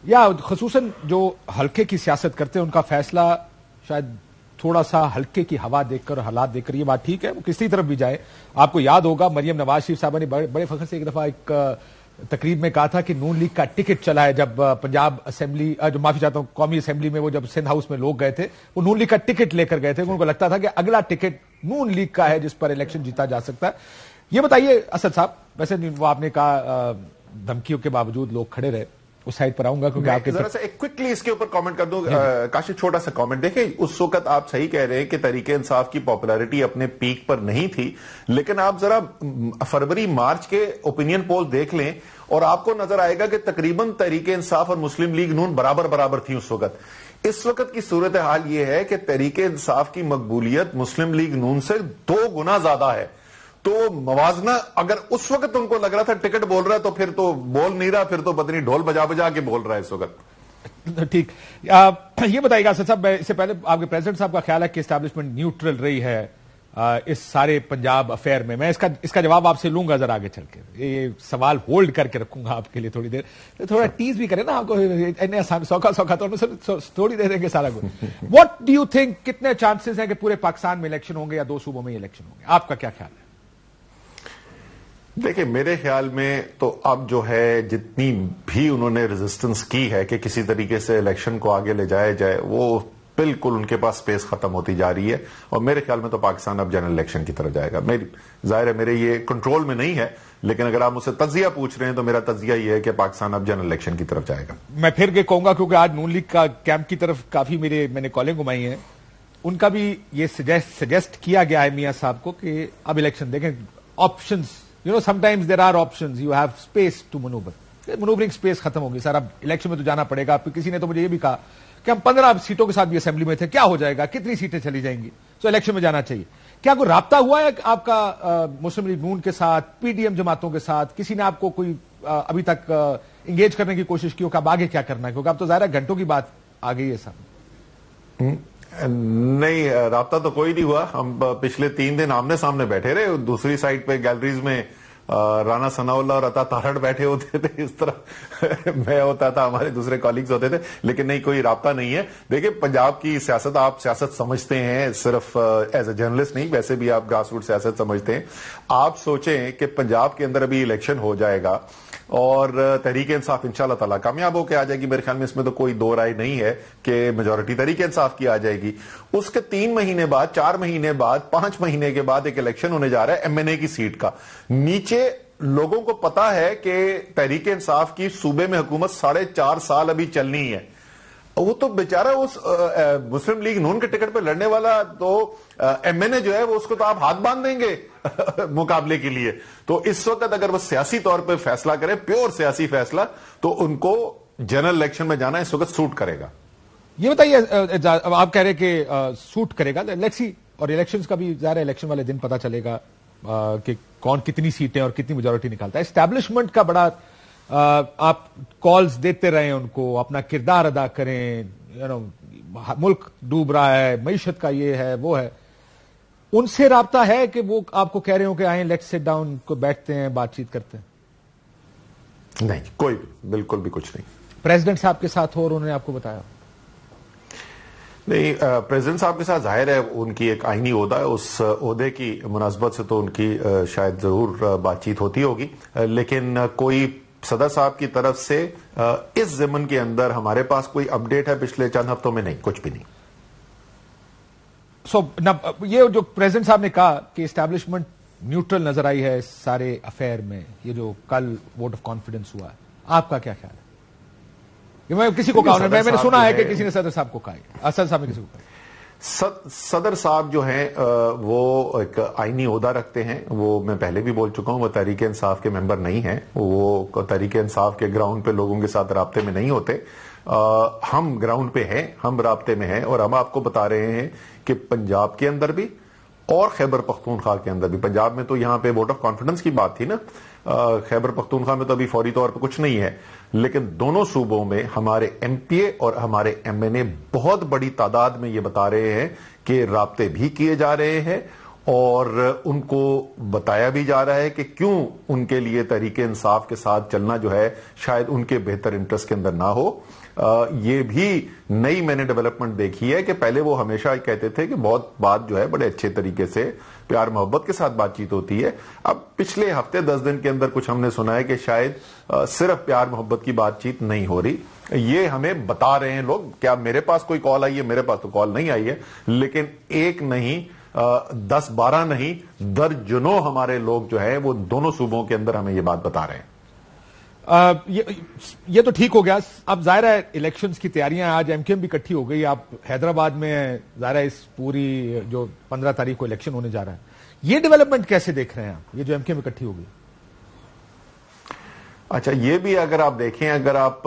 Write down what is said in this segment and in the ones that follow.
یا خصوصاً جو ہلکے کی سیاست کرتے ہیں ان کا فیصلہ شاید تھوڑا سا ہلکے کی ہوا دیکھ کر، حالات دیکھ کر، یہ بات ٹھیک ہے وہ کسی طرف بھی جائے. آپ کو یاد ہوگا مریم نواز شریف صاحبہ نے بڑے فخر سے ایک دفعہ ایک تقریب میں کہا تھا کہ نون لیگ کا ٹکٹ چلا ہے. جب پنجاب اسمبلی، جو معافی چاہتا ہوں قومی اسمبلی میں وہ جب سندھ ہاؤس میں لوگ گئے تھے، وہ نون لیگ کا ٹکٹ لے کر گئے تھے. ان کو لگتا تھا کہ اگلا ٹکٹ نون لیگ کا ہے جس پر الیکشن جیتا جا سکتا ہے. یہ بتائیے اسد صاحب، ویسے وہ آپ نے کہا دھمکیوں کے باوجود لوگ کھڑے رہے، اس سائڈ پر آؤں گا کیونکہ آپ کے ذرا سا ایک کوئکلی اس کے اوپر کامنٹ کر دوں. کاشف چھوٹا سا کامنٹ. دیکھیں اس وقت آپ صحیح کہہ رہے ہیں کہ تحریک انصاف کی پاپولیرٹی اپنے پیک پر نہیں تھی، لیکن آپ ذرا فروری مارچ کے اوپینین پول دیکھ لیں اور آپ کو نظر آئے گا کہ تقریباً تحریک انصاف اور مسلم لیگ نون برابر تھی اس وقت. اس وقت کی صورتحال یہ ہے کہ تحریک انصاف کی مقبولیت مسلم لیگ نون سے 2 گنا زیادہ ہے. تو موازنہ اگر اس وقت ان کو لگ رہا تھا ٹکٹ بول رہا ہے تو پھر تو بول نہیں رہا، پھر تو پتہ نہیں ڈھول بجا کے بول رہا ہے اس وقت. ٹھیک. یہ بتائیے گا اسد صاحب، اس سے پہلے آپ کے پریزیڈنٹ صاحب کا خیال ہے کہ اسٹیبلشمنٹ نیوٹرل رہی ہے اس سارے پنجاب افیئر میں؟ میں اس کا جواب آپ سے لوں گا ذرا آگے چل کے. یہ سوال ہولڈ کر کے رکھوں گا آپ کے لیے تھوڑی دیر. تھوڑا ٹیز بھی کریں نا آپ کو، سوکھا تو تھوڑی دے دیں گے سارا کچھ. واٹ ڈو یو تھنک، کتنے چانسز ہیں کہ پورے پاکستان میں الیکشن ہوں گے یا 2 صوبوں میں الیکشن ہوں گے؟ آپ کا کیا خیال ہے؟ دیکھیں میرے خیال میں تو اب جو ہے جتنی بھی انہوں نے ریزسٹنس کی ہے کہ کسی طریقے سے الیکشن کو آگے لے جایا جائے، وہ بالکل ان کے پاس سپیس ختم ہوتی جا رہی ہے. اور میرے خیال میں تو پاکستان اب جنرل الیکشن کی طرف جائے گا. ظاہر ہے میرے یہ کنٹرول میں نہیں ہے، لیکن اگر آپ مجھ سے تجزیہ پوچھ رہے ہیں تو میرا تجزیہ یہ ہے کہ پاکستان اب جنرل الیکشن کی طرف جائے گا. میں پھر یہ کہوں گا کیونکہ آج نون لیگ کا کیمپ کی طرف کافی میں نے کالیں گھمائی ہیں، ان کا بھی یہ سجیسٹ کیا گیا ہے میاں صاحب کو کہ اب الیکشن دیکھیں. Options sometimes there are options, you have space to maneuver. Maneuvering space ختم ہوگی سر. اب الیکشن میں تو جانا پڑے گا. کسی نے تو مجھے یہ بھی کہا کہ ہم 15 سیٹوں کے ساتھ بھی اسمبلی میں تھے، کیا ہو جائے گا، کتنی سیٹیں چلی جائیں گی، تو الیکشن میں جانا چاہیے. کیا کوئی رابطہ ہوا ہے آپ کا مسلم لیگ نون کے ساتھ، پی ڈی ایم جماعتوں کے ساتھ؟ کسی نے آپ کو کوئی ابھی تک انگیج کرنے کی کوشش کی ہو کہ اب آگے کیا کرنا ہے؟ کیونکہ اب تو ظاہر گھنٹوں کی بات آ گئی ہے صاحب. نہیں، رابطہ تو کوئی نہیں ہوا. ہم پچھلے 3 دن آمنے سامنے بیٹھے رہے. دوسری سائڈ پہ گیلریز میں رانا ثناء اللہ اور عطا تارڑ بیٹھے ہوتے تھے، اس طرح میں ہوتا تھا، ہمارے دوسرے کالیگز ہوتے تھے، لیکن نہیں، کوئی رابطہ نہیں ہے. دیکھیں پنجاب کی سیاست، آپ سیاست سمجھتے ہیں صرف ایز اے جرنلسٹ نہیں، ویسے بھی آپ گراس روٹ سیاست سمجھتے ہیں. آپ سوچیں کہ پنجاب کے اندر ابھی الیکشن ہو جائے گا اور تحریک انصاف انشاءاللہ تعالیٰ کامیاب ہو کے آ جائے گی. میرے خیال میں اس میں تو کوئی دو رائے نہیں ہے کہ میجورٹی تحریک انصاف کی آ جائے گی. اس کے 3 مہینے بعد، 4 مہینے بعد، 5 مہینے کے بعد ایک الیکشن ہونے جا رہا ہے ایم این اے کی سیٹ کا. نیچے لوگوں کو پتا ہے کہ تحریک انصاف کی صوبے میں حکومت 4.5 سال ابھی چلنی ہے. وہ تو بیچارہ اس مسلم لیگ نون کے ٹکٹ پہ لڑنے والا تو ایم این اے جو ہے وہ اس کو تو آپ ہاتھ باندھ دیں گے مقابلے کے لیے. تو اس وقت اگر وہ سیاسی طور پہ فیصلہ کرے، پیور سیاسی فیصلہ، تو ان کو جنرل الیکشن میں جانا اس وقت سوٹ کرے گا. یہ بتائیے، آپ کہہ رہے کہ سوٹ کرے گا، لیٹس سی. اور الیکشنز کا بھی ظاہر ہے الیکشن والے دن پتا چلے گا کہ کون کتنی سیٹیں اور کتنی میجورٹی نکالتا ہے. اسٹیبلشمنٹ کا بڑا آپ کالز دیتے رہیں ان کو، اپنا کردار ادا کریں، ملک ڈوب رہا ہے، معیشت کا یہ ہے وہ ہے. ان سے رابطہ ہے کہ وہ آپ کو کہہ رہے ہوں کہ آئیں لیٹس سٹ ڈاؤن، کو بیٹھتے ہیں، بات چیت کرتے ہیں؟ نہیں، کوئی بالکل بھی کچھ نہیں. پریزیڈنٹ صاحب کے ساتھ ہو اور انہوں نے آپ کو بتایا؟ نہیں، پریزیڈنٹ صاحب کے ساتھ ظاہر ہے ان کی ایک آئینی عہدہ ہے، اس عہدے کی مناسبت سے تو ان کی شاید ضرور بات چیت ہوتی ہوگی، لیکن کوئی صدر صاحب کی طرف سے اس ضمن کے اندر ہمارے پاس کوئی اپڈیٹ ہے پچھلے چند ہفتوں میں؟ نہیں، کچھ بھی نہیں. یہ جو پریزیڈنٹ صاحب نے کہا کہ اسٹیبلشمنٹ نیوٹرل نظر آئی ہے اس سارے افیئر میں، یہ جو کل ووٹ آف کانفیڈنس ہوا ہے، آپ کا کیا خیال ہے؟ میں کسی کو کہا، میں نے سنا ہے کہ کسی نے صدر صاحب کو کہا، اسد صاحب نے کسی کو کہا. صدر صاحب جو ہیں وہ ایک آئینی عہدہ رکھتے ہیں. وہ میں پہلے بھی بول چکا ہوں، وہ تحریک انصاف کے ممبر نہیں ہیں. وہ تحریک انصاف کے گراؤنڈ پہ لوگوں کے ساتھ رابطے میں نہیں ہوتے. ہم گراؤنڈ پہ ہیں، ہم رابطے میں ہیں، اور ہم آپ کو بتا رہے ہیں کہ پنجاب کے اندر بھی اور خیبر پختونخوا کے اندر بھی. پنجاب میں تو یہاں پہ ووٹ آف کانفیڈنس کی بات تھی نا، خیبر پختونخوا میں تو ابھی فوری طور پہ کچھ نہیں ہے، لیکن دونوں صوبوں میں ہمارے ایم پی اے اور ہمارے ایم این اے بہت بڑی تعداد میں یہ بتا رہے ہیں کہ رابطے بھی کیے جا رہے ہیں اور ان کو بتایا بھی جا رہا ہے کہ کیوں ان کے لیے تحریک انصاف کے ساتھ چلنا جو ہے شاید ان کے بہتر انٹرسٹ کے اندر نہ ہو. یہ بھی نئی میں نے ڈیولپمنٹ دیکھی ہے کہ پہلے وہ ہمیشہ کہتے تھے کہ بہت بات جو ہے بڑے اچھے طریقے سے پیار محبت کے ساتھ بات چیت ہوتی ہے. اب پچھلے ہفتے 10 دن کے اندر کچھ ہم نے سنا ہے کہ شاید صرف پیار محبت کی بات چیت نہیں ہو رہی. یہ ہمیں بتا رہے ہیں لوگ. کیا میرے پاس کوئی کال آئی ہے؟ میرے پاس تو کال نہیں آئی ہے, لیکن ایک نہیں 10-12 نہیں درجنوں ہمارے لوگ جو ہیں وہ دونوں صوبوں کے اندر ہمیں یہ بات بتا رہے ہیں. یہ تو ٹھیک ہو گیا. اب ظاہر ہے الیکشنز کی تیاریاں, آج ایم کیو ایم بھی اکٹھی ہو گئی. آپ حیدرآباد میں ظاہر ہے اس پوری جو 15 تاریخ کو الیکشن ہونے جا رہا ہے, یہ ڈیولپمنٹ کیسے دیکھ رہے ہیں آپ, یہ جو ایم کیو ایم اکٹھی ہو گئی؟ اچھا, یہ بھی اگر آپ دیکھیں, اگر آپ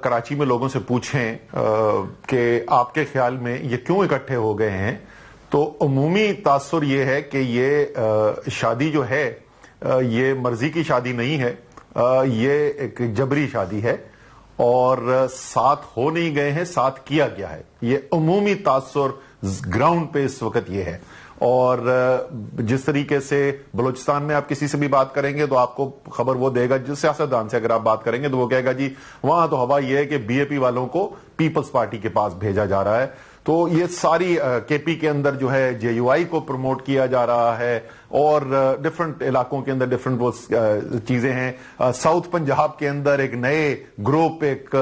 کراچی میں لوگوں سے پوچھیں کہ آپ کے خیال میں یہ کیوں اکٹھے ہو گئے ہیں, تو عمومی تاثر یہ ہے کہ یہ شادی جو ہے یہ مرضی کی شادی نہیں ہے, یہ ایک جبری شادی ہے اور ساتھ ہو نہیں گئے ہیں, ساتھ کیا گیا ہے. یہ عمومی تاثر گراؤنڈ پہ اس وقت یہ ہے. اور جس طریقے سے بلوچستان میں آپ کسی سے بھی بات کریں گے تو آپ کو خبر وہ دے گا, جس سیاستدان سے اگر آپ بات کریں گے تو وہ کہے گا جی وہاں تو ہوا یہ ہے کہ بی اے پی والوں کو پیپلز پارٹی کے پاس بھیجا جا رہا ہے. تو یہ ساری کے پی کے اندر جو ہے جے یو آئی کو پروموٹ کیا جا رہا ہے, اور ڈفرنٹ علاقوں کے اندر ڈفرنٹ وہ چیزیں ہیں. ساؤتھ پنجاب کے اندر ایک نئے گروپ, ایک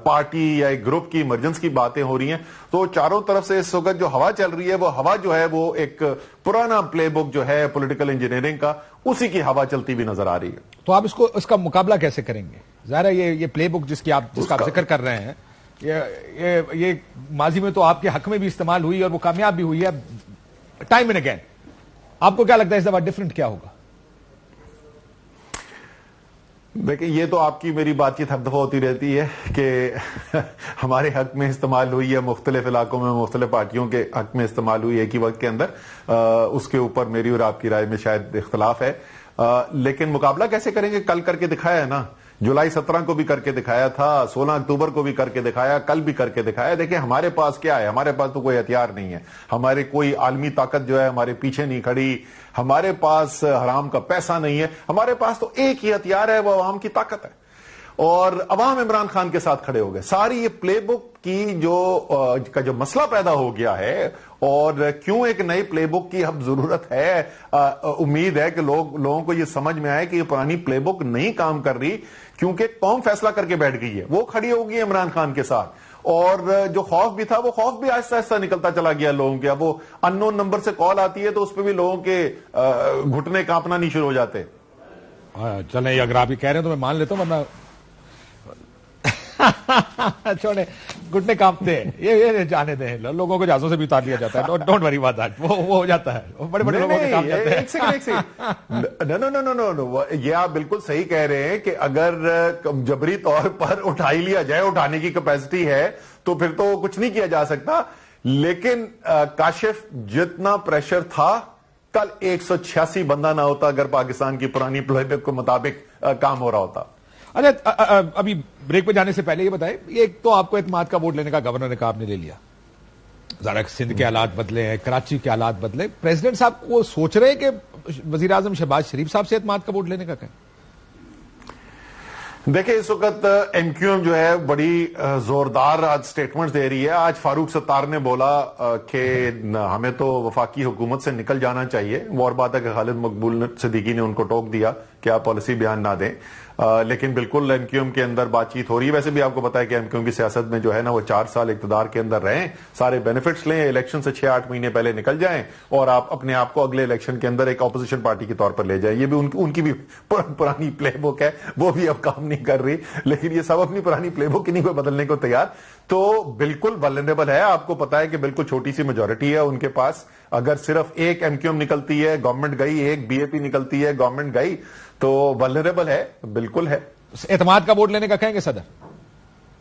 پارٹی یا ایک گروپ کی ایمرجنس کی باتیں ہو رہی ہیں. تو چاروں طرف سے اس وقت جو ہوا چل رہی ہے, وہ ہوا جو ہے وہ ایک پرانا پلے بک جو ہے پولیٹیکل انجینئرنگ کا, اسی کی ہوا چلتی بھی نظر آ رہی ہے. تو آپ اس کا مقابلہ کیسے کریں گے؟ ظاہر ہے یہ پلے بک جس کا آپ ذکر کر رہے ہیں, یہ ماضی میں تو آپ کے حق میں بھی استعمال ہوئی اور وہ کامیاب بھی ہوئی ہے ٹائم اینڈ اگین. آپ کو کیا لگتا ہے اس دفعہ ڈفرنٹ کیا ہوگا؟ دیکھیں, یہ تو آپ کی میری بات چیت ہر دفعہ ہوتی رہتی ہے کہ ہمارے حق میں استعمال ہوئی ہے, مختلف علاقوں میں مختلف پارٹیوں کے حق میں استعمال ہوئی ایک ہی وقت کے اندر. اس کے اوپر میری اور آپ کی رائے میں شاید اختلاف ہے, لیکن مقابلہ کیسے کریں گے؟ کل کر کے دکھایا ہے نا, جولائی 17 کو بھی کر کے دکھایا تھا, 16 اکتوبر کو بھی کر کے دکھایا, کل بھی کر کے دکھایا. دیکھیں ہمارے پاس کیا ہے, ہمارے پاس تو کوئی ہتھیار نہیں ہے, ہمارے کوئی عالمی طاقت جو ہے ہمارے پیچھے نہیں کھڑی, ہمارے پاس حرام کا پیسہ نہیں ہے. ہمارے پاس تو ایک ہی ہتھیار ہے, وہ عوام کی طاقت ہے, اور عوام عمران خان کے ساتھ کھڑے ہو گئے. ساری یہ پلے بک کی جو مسئلہ پیدا ہو گیا ہے, اور کیوں ایک نئی پلے بک کی اب ضرورت ہے, امید ہے کہ لوگوں کو یہ سمجھ میں آئے کہ یہ پرانی پلے بک نہیں کام کر رہی, کیونکہ قوم فیصلہ کر کے بیٹھ گئی ہے, وہ کھڑی ہو گئی عمران خان کے ساتھ. اور جو خوف بھی تھا, وہ خوف بھی آہستہ آہستہ نکلتا چلا گیا لوگوں کے. اب وہ ان نون نمبر سے کال آتی ہے تو اس پہ بھی لوگوں کے گھٹنے کانپنا نہیں شروع ہو جاتے. چلیں, اگر آپ یہ کہہ رہے ہیں تو میں مان لیتا ہوں, ورنہ چھوڑے گھٹنے کانپتے ہیں, یہ جانے دیں, لوگوں کو جہازوں سے بھی اتار دیا جاتا ہے. ڈونٹ وری اباؤٹ دیٹ, وہ ہو جاتا ہے, بڑے بڑے لوگوں کے کام جاتے ہیں. نو, یہ آپ بالکل صحیح کہہ رہے ہیں کہ اگر جبری طور پر اٹھا ہی لیا جائے, اٹھانے کی کیپیسٹی ہے تو پھر تو کچھ نہیں کیا جا سکتا. لیکن کاشف جتنا پریشر تھا, کل 186 بندہ نہ ہوتا اگر پاکستان کی پرانی پلے بک کے مطابق کام ہو رہا ہوتا. اچھا, ابھی بریک پہ جانے سے پہلے یہ بتائیں, ایک تو آپ کو اعتماد کا ووٹ لینے کا گورنر نے کہا آپ نے لے لیا, ذرا سندھ کے حالات بدلے ہیں, کراچی کے حالات بدلے, پریزیڈنٹ صاحب وہ سوچ رہے ہیں کہ وزیر اعظم شہباز شریف صاحب سے اعتماد کا ووٹ لینے کا کہیں؟ دیکھیں, اس وقت ایم کیو ایم جو ہے بڑی زوردار آج سٹیٹمنٹ دے رہی ہے. آج فاروق ستار نے بولا کہ ہمیں تو وفاقی حکومت سے نکل جانا چاہیے. وہ اور بات ہے کہ خالد مقبول صدیقی نے ان کو ٹوک دیا کہ آپ پالیسی بیان نہ دیں, لیکن بالکل ایم کیو ایم کے اندر بات چیت ہو رہی ہے. ویسے بھی آپ کو پتا ہے کہ ایم کیو ایم کی سیاست میں جو ہے نا وہ 4 سال اقتدار کے اندر رہیں, سارے بینیفٹس لیں, الیکشن سے 6-8 مہینے پہلے نکل جائیں, اور آپ اپنے آپ کو اگلے الیکشن کے اندر ایک اپوزیشن پارٹی کے طور پر لے جائیں. یہ بھی ان کی بھی پرانی پلے بک ہے, وہ بھی اب کام نہیں کر رہی, لیکن یہ سب اپنی پرانی پلے بک نہیں کوئی بدلنے کو تیار. تو بالکل ولنریبل ہے. آپ کو پتا ہے کہ بالکل چھوٹی سی میجورٹی ہے ان کے پاس. اگر صرف ایک ایم کیو ایم نکلتی ہے گورنمنٹ گئی, ایک بی اے پی نکلتی ہے گورنمنٹ گئی, تو ولنریبل ہے, بالکل ہے. اعتماد کا ووٹ لینے کا کہیں گے صدر؟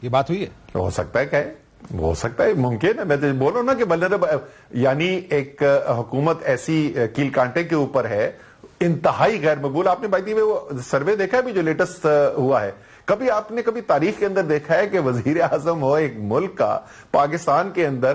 یہ بات ہوئی ہے؟ ہو سکتا ہے, کہیں ہو سکتا ہے, ممکن ہے. میں تو بول رہا ہوں نا کہ ولنریبل, یعنی ایک حکومت ایسی کیل کانٹے کے اوپر ہے, انتہائی غیر مقبول. آپ نے بھائی وہ سروے دیکھا ہے بھی جو لیٹسٹ ہوا ہے؟ کبھی آپ نے کبھی تاریخ کے اندر دیکھا ہے کہ وزیر اعظم ہو ایک ملک کا, پاکستان کے اندر,